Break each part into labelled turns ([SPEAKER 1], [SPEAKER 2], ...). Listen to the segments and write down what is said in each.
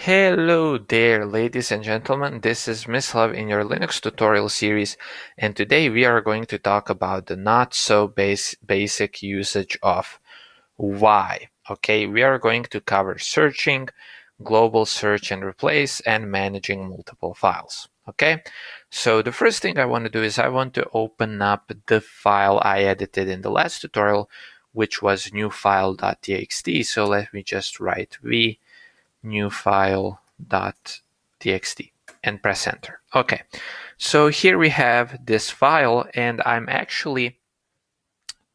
[SPEAKER 1] Hello there, ladies and gentlemen. This is Miss Love in your Linux tutorial series, and today we are going to talk about the not so basic usage of why. Okay, we are going to cover searching, global search and replace, and managing multiple files. Okay, so the first thing I want to do is I want to open up the file I edited in the last tutorial, which was newfile.txt. So let me just write v new file.txt and press enter. Okay, so here we have this file, and I'm actually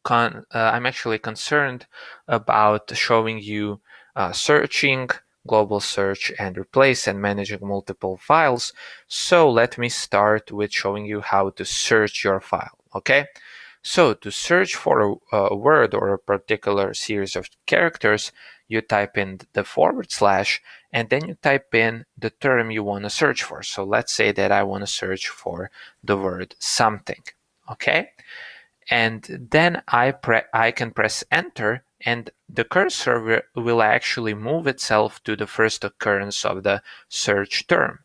[SPEAKER 1] concerned about showing you searching, global search and replace, and managing multiple files. So let me start with showing you how to search your file. Okay, so to search for a word or a particular series of characters, you type in the /, and then you type in the term you want to search for. So let's say that I want to search for the word something. Okay, and then I can press enter, and the cursor will actually move itself to the first occurrence of the search term.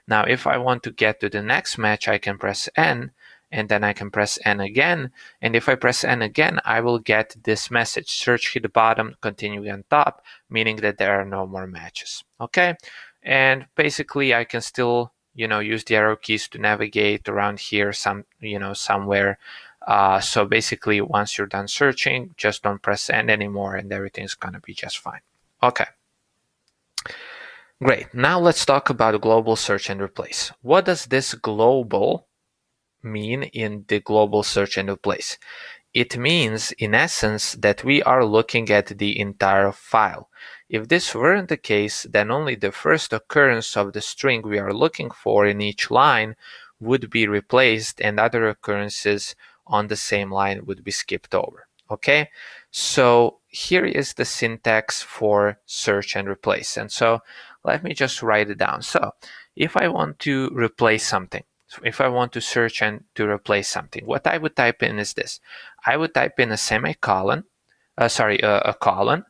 [SPEAKER 1] Now, if I want to get to the next match, I can press N, and then I can press N again. And if I press N again, I will get this message: search hit the bottom, continue on top, meaning that there are no more matches. Okay, and basically I can still use the arrow keys to navigate around here somewhere. So basically, once you're done searching, just don't press end anymore, and everything's gonna be just fine. Okay. Great. Now let's talk about global search and replace. What does this global mean in the global search and replace? It means, in essence, that we are looking at the entire file. If this weren't the case, then only the first occurrence of the string we are looking for in each line would be replaced, and other occurrences on the same line would be skipped over. Okay, so here is the syntax for search and replace. And so let me just write it down. So if I want to replace something, if I want to search and to replace something, what I would type in is this. I would type in a semicolon, a colon.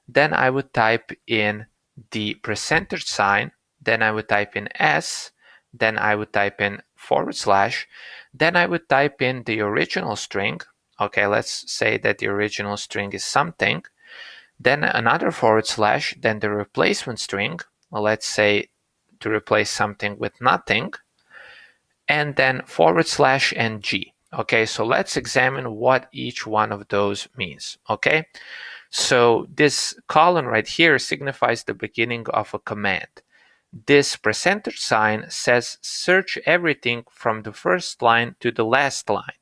[SPEAKER 1] Then I would type in the percentage sign. Then I would type in S. Then I would type in /. Then I would type in the original string. Okay, let's say that the original string is something. Then another /, then the replacement string. Well, let's say to replace something with nothing. And then / and G. Okay, so let's examine what each one of those means. Okay, so this colon right here signifies the beginning of a command. This percentage sign says search everything from the first line to the last line.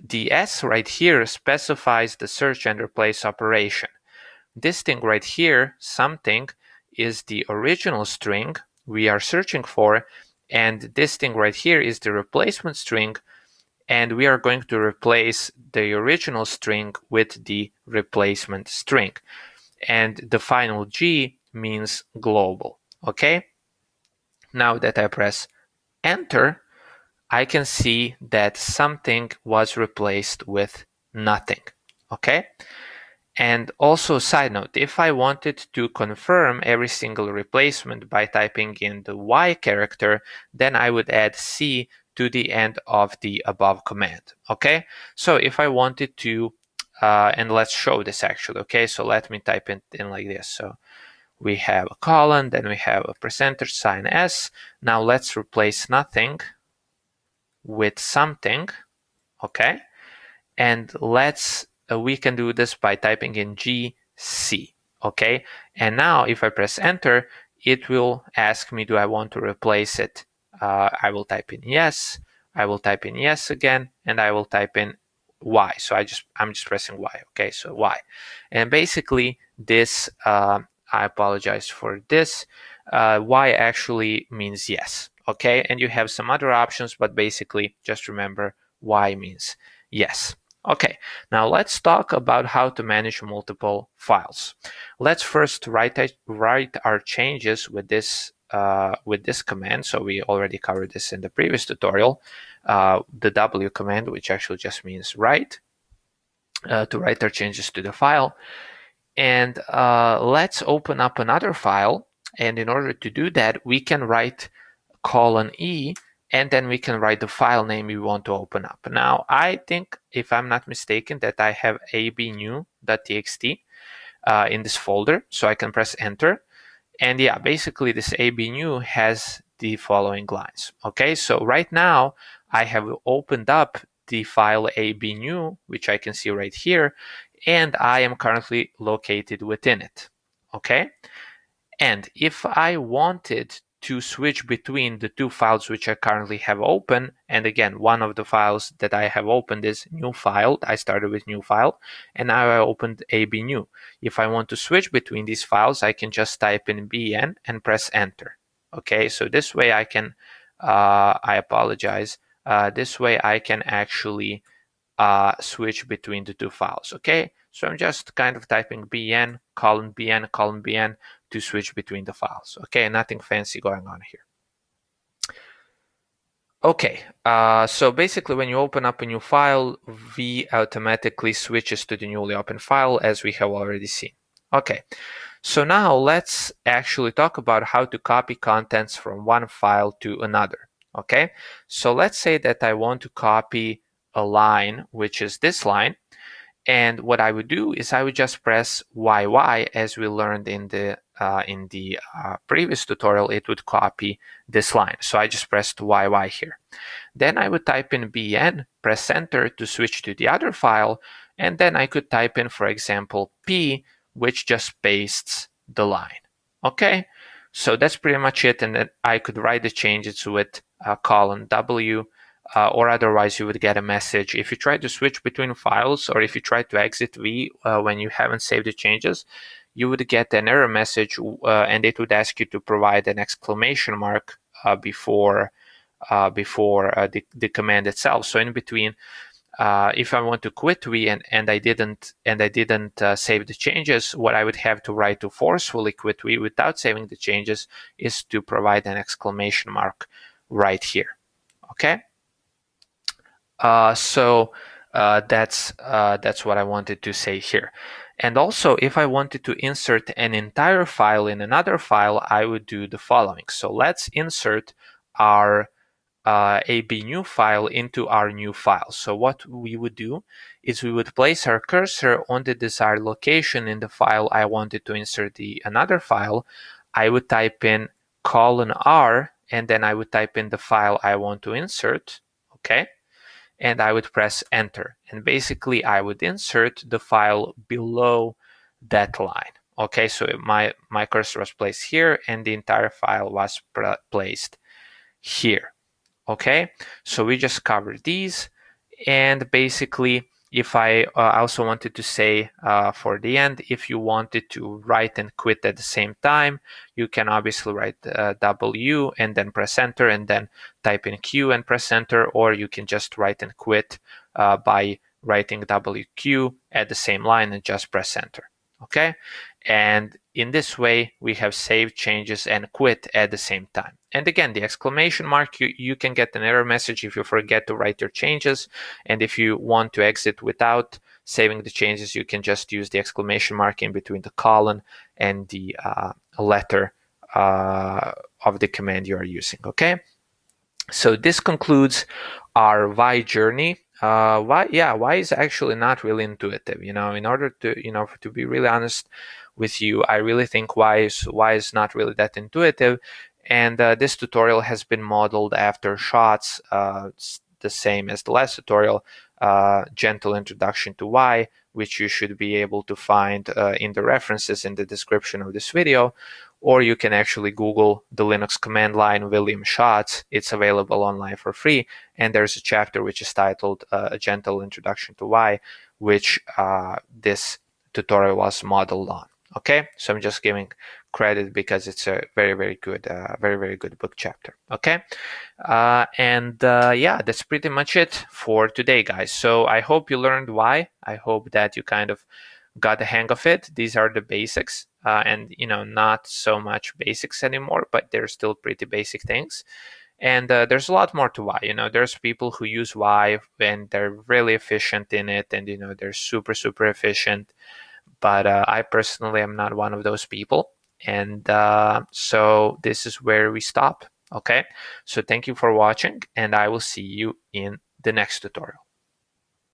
[SPEAKER 1] The S right here specifies the search and replace operation. This thing right here, something, is the original string we are searching for, and this thing right here is the replacement string, and we are going to replace the original string with the replacement string. And the final G means global. Okay? Now that I press enter, I can see that something was replaced with nothing. Okay? And also, side note, if I wanted to confirm every single replacement by typing in the Y character, then I would add C to the end of the above command. Okay, so if I wanted to, and let's show this actually. Okay, so let me type it in like this. So we have a colon, then we have a percentage sign S. Now let's replace nothing with something. Okay, and we can do this by typing in GC. Okay, and now if I press enter, it will ask me, do I want to replace it? I will type in yes, I will type in yes again, and I will type in Y. So I'm just pressing Y. Okay, so Y. And basically this, I apologize for this, Y actually means yes. Okay, and you have some other options, but basically just remember Y means yes. Okay, now let's talk about how to manage multiple files. Let's first write our changes with this command. So we already covered this in the previous tutorial, the W command, which actually just means write, to write our changes to the file. And let's open up another file And in order to do that, we can write :E, and then we can write the file name we want to open up. Now, I think, if I'm not mistaken, that I have abnew.txt in this folder, so I can press enter. And yeah, basically this abnew has the following lines. Okay, so right now I have opened up the file abnew, which I can see right here, and I am currently located within it. Okay, and if I wanted to switch between the two files which I currently have open, and again, one of the files that I have opened is new file. I started with new file, and now I opened abnew. If I want to switch between these files, I can just type in bn and press enter. Okay, so this way I can, I apologize, this way I can actually switch between the two files. Okay, so I'm just kind of typing bn, bn to switch between the files. Okay, nothing fancy going on here. Okay, so basically when you open up a new file, V automatically switches to the newly opened file, as we have already seen. Okay, so now let's actually talk about how to copy contents from one file to another. Okay, so let's say that I want to copy a line, which is this line, and what I would do is I would just press YY, as we learned in the previous tutorial. It would copy this line. So I just pressed YY here. Then I would type in BN, press enter to switch to the other file, and then I could type in, for example, P, which just pastes the line. Okay, so that's pretty much it, and then I could write the changes with :W, or otherwise you would get a message. If you try to switch between files, or if you try to exit V when you haven't saved the changes, you would get an error message, and it would ask you to provide an exclamation mark before the command itself. So in between, if I want to quit V and I didn't save the changes, what I would have to write to forcefully quit V without saving the changes is to provide an exclamation mark right here. Okay. So that's what I wanted to say here. And also, if I wanted to insert an entire file in another file, I would do the following. So let's insert our abnew file into our new file. So what we would do is we would place our cursor on the desired location in the file I wanted to insert another file. I would type in :R, and then I would type in the file I want to insert. Okay, and I would press enter, and basically I would insert the file below that line. Okay, so my cursor was placed here and the entire file was placed here. Okay, so we just covered these, and basically if I also wanted to say for the end, if you wanted to write and quit at the same time, you can obviously write W and then press enter, and then type in Q and press enter, or you can just write and quit by writing WQ at the same line and just press enter. Okay, and in this way we have saved changes and quit at the same time. And again, the exclamation mark, you can get an error message if you forget to write your changes, and if you want to exit without saving the changes, you can just use the exclamation mark in between the colon and the letter of the command you are using. Okay, so this concludes our why journey. Why is actually not really intuitive. In order to to be really honest with you, I really think why is not really that intuitive. And this tutorial has been modeled after Shots, the same as the last tutorial, Gentle Introduction to Why, which you should be able to find in the references in the description of this video. Or you can actually Google the Linux command line William Shots. It's available online for free. And there's a chapter which is titled A Gentle Introduction to Why, which this tutorial was modeled on. Okay, so I'm just giving credit because it's a very, very good book chapter. Okay, yeah, that's pretty much it for today, guys. So I hope you learned why. I hope that you kind of got the hang of it. These are the basics, and not so much basics anymore, but they're still pretty basic things. And there's a lot more to why. There's people who use why and they're really efficient in it, and they're super efficient. But I personally am not one of those people. And so this is where we stop. Okay, so thank you for watching, and I will see you in the next tutorial.